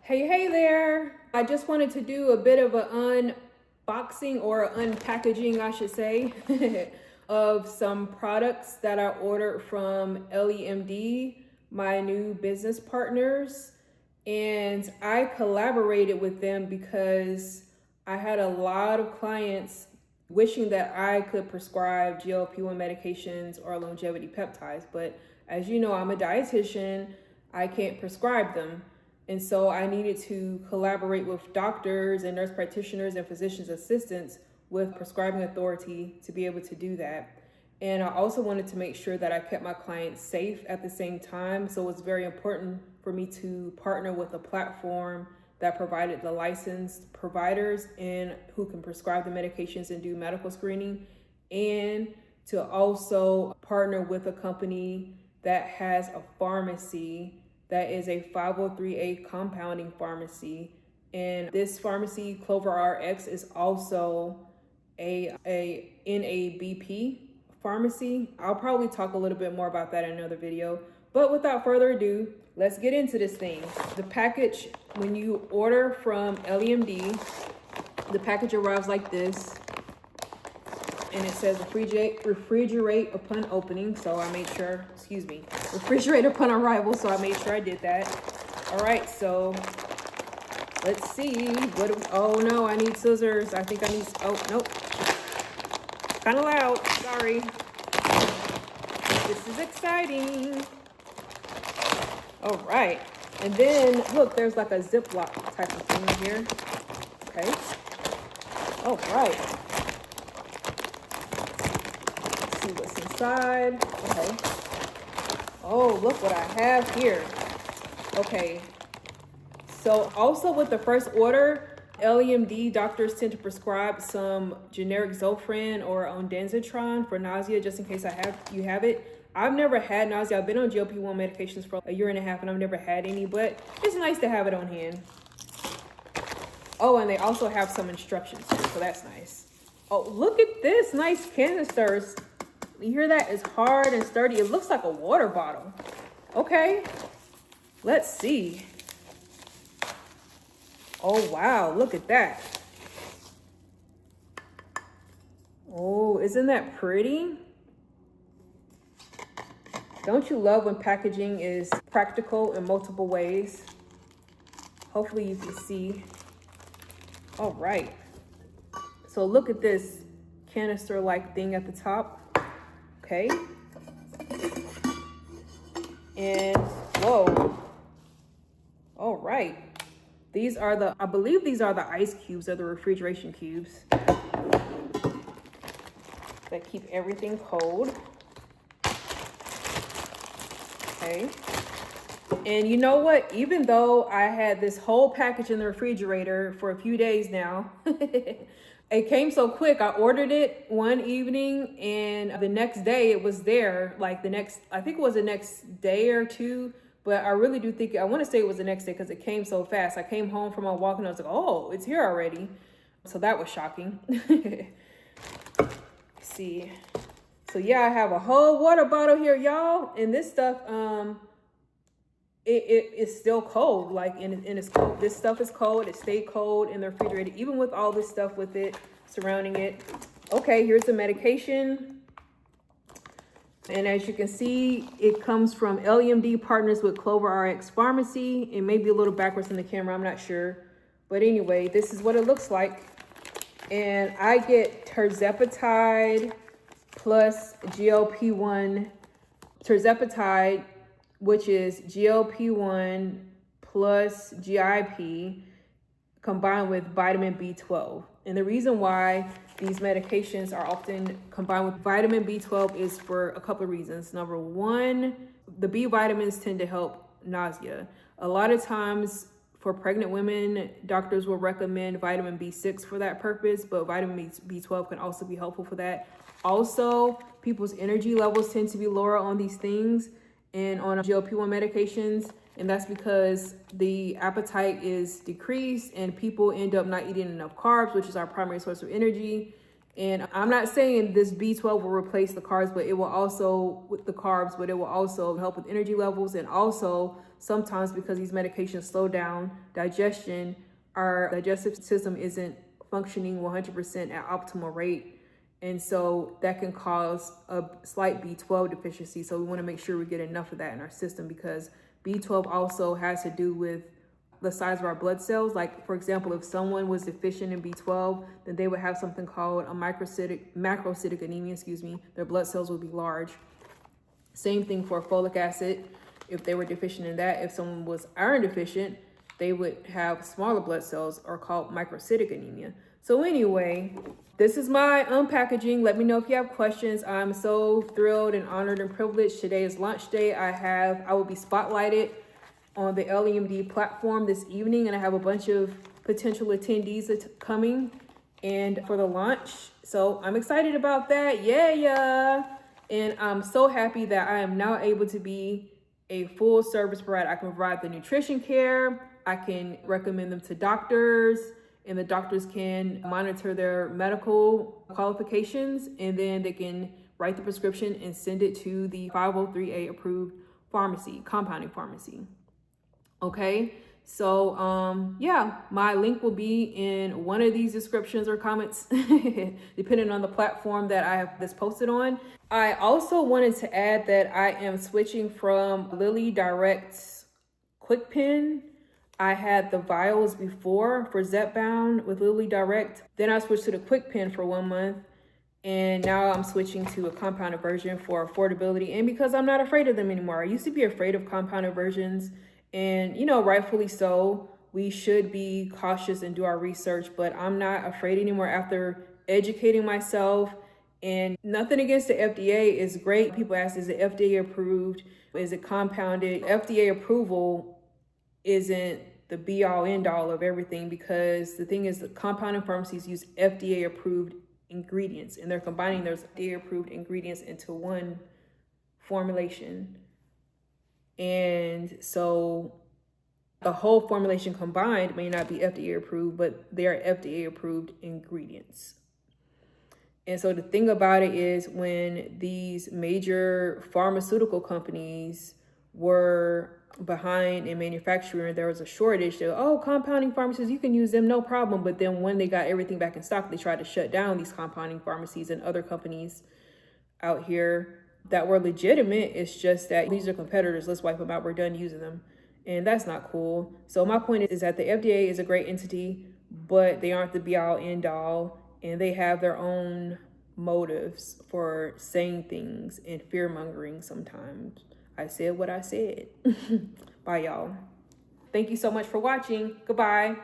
Hey there. I just wanted to do a bit of an unboxing or unpackaging, I should say, of some products that I ordered from EllieMD, my new business partners. And I collaborated with them because I had a lot of clients wishing that I could prescribe GLP-1 medications or longevity peptides. But as you know, I'm a dietitian. I can't prescribe them. And so I needed to collaborate with doctors and nurse practitioners and physician's assistants with prescribing authority to be able to do that. And I also wanted to make sure that I kept my clients safe at the same time. So it's very important for me to partner with a platform that provided the licensed providers and who can prescribe the medications and do medical screening, and to also partner with a company that has a pharmacy that is a 503A compounding pharmacy. And this pharmacy, CloverX, is also a NABP pharmacy. I'll probably talk a little bit more about that in another video. But without further ado, let's get into this thing. The package, when you order from EllieMD, the package arrives like this. And it says refrigerate upon opening. So I made sure, refrigerate upon arrival. So I made sure I did that. All right, so let's see. Oh no, I need scissors. I think I need, oh, nope. Kind of loud, sorry. This is exciting. All right, and then look, there's like a Ziploc type of thing here. Okay, all right. See what's inside. Okay. Oh, look what I have here. Okay. So also with the first order, EllieMD doctors tend to prescribe some generic Zofran or ondansetron for nausea, just in case you have it. I've never had nausea. I've been on GLP-1 medications for a year and a half and I've never had any, but it's nice to have it on hand. Oh, and they also have some instructions here, so that's nice. Oh, look at this nice canisters. You hear that? It's hard and sturdy. It looks like a water bottle. Okay, let's see. Oh, wow, look at that. Oh, isn't that pretty? Don't you love when packaging is practical in multiple ways? Hopefully you can see. All right. So look at this canister-like thing at the top. Okay. And whoa. All right. These are I believe these are the ice cubes or the refrigeration cubes that keep everything cold. Okay. And you know what? Even though I had this whole package in the refrigerator for a few days now, it came so quick. I ordered it one evening and the next day it was there. Like I think it was the next day or two, but I really do think, I want to say it was the next day because it came so fast. I came home from my walk and I was like, oh, it's here already. So that was shocking. See. So yeah, I have a whole water bottle here, y'all. And this stuff, it's still cold, like, and it's cold. This stuff is cold. It stayed cold in the refrigerator, even with all this stuff with it surrounding it. Okay, here's the medication. And as you can see, it comes from EllieMD partners with CloverX Pharmacy. It may be a little backwards in the camera, I'm not sure. But anyway, this is what it looks like. And I get Tirzepatide plus GLP-1, Tirzepatide, which is GLP-1 plus GIP combined with vitamin B12. And the reason why these medications are often combined with vitamin B12 is for a couple of reasons. Number one, the B vitamins tend to help nausea. A lot of times for pregnant women, doctors will recommend vitamin B6 for that purpose, but vitamin B12 can also be helpful for that. Also, people's energy levels tend to be lower on these things and on GLP-1 medications, and that's because the appetite is decreased and people end up not eating enough carbs, which is our primary source of energy. And I'm not saying this B12 will replace the carbs, but it will also, with the carbs, but it will also help with energy levels and also sometimes because these medications slow down digestion, our digestive system isn't functioning 100% at optimal rate. And so that can cause a slight B12 deficiency. So we want to make sure we get enough of that in our system, because B12 also has to do with the size of our blood cells. Like, for example, if someone was deficient in B12, then they would have something called a macrocytic anemia, Their blood cells would be large. Same thing for folic acid. If they were deficient in that, if someone was iron deficient, they would have smaller blood cells, or called microcytic anemia. So anyway, this is my unpackaging. Let me know if you have questions. I'm so thrilled and honored and privileged. Today is launch day. I will be spotlighted on the EllieMD platform this evening, and I have a bunch of potential attendees coming and for the launch. So I'm excited about that. Yeah. And I'm so happy that I am now able to be a full service provider. I can provide the nutrition care. I can recommend them to doctors, and the doctors can monitor their medical qualifications, and then they can write the prescription and send it to the 503A approved pharmacy, compounding pharmacy. Okay, so yeah, my link will be in one of these descriptions or comments, depending on the platform that I have this posted on. I also wanted to add that I am switching from LillyDirect's QuickPen. I had the vials before for Zepbound with LillyDirect. Then I switched to the QuickPen for 1 month. And now I'm switching to a compounded version for affordability, and because I'm not afraid of them anymore. I used to be afraid of compounded versions, and rightfully so. We should be cautious and do our research, but I'm not afraid anymore after educating myself. And nothing against the FDA, is great. People ask, is it FDA approved? Is it compounded? FDA approval isn't the be all end all of everything, because the thing is, the compounding pharmacies use FDA approved ingredients, and they're combining those FDA approved ingredients into one formulation. And so the whole formulation combined may not be FDA approved, but they are FDA approved ingredients. And so the thing about it is, when these major pharmaceutical companies were behind in manufacturing, there was a shortage. Compounding pharmacies, you can use them, no problem. But then when they got everything back in stock, they tried to shut down these compounding pharmacies and other companies out here that were legitimate. It's just that these are competitors. Let's wipe them out. We're done using them. And that's not cool. So my point is that the FDA is a great entity, but they aren't the be all end all. And they have their own motives for saying things and fear mongering sometimes. I said what I said. Bye, y'all. Thank you so much for watching. Goodbye.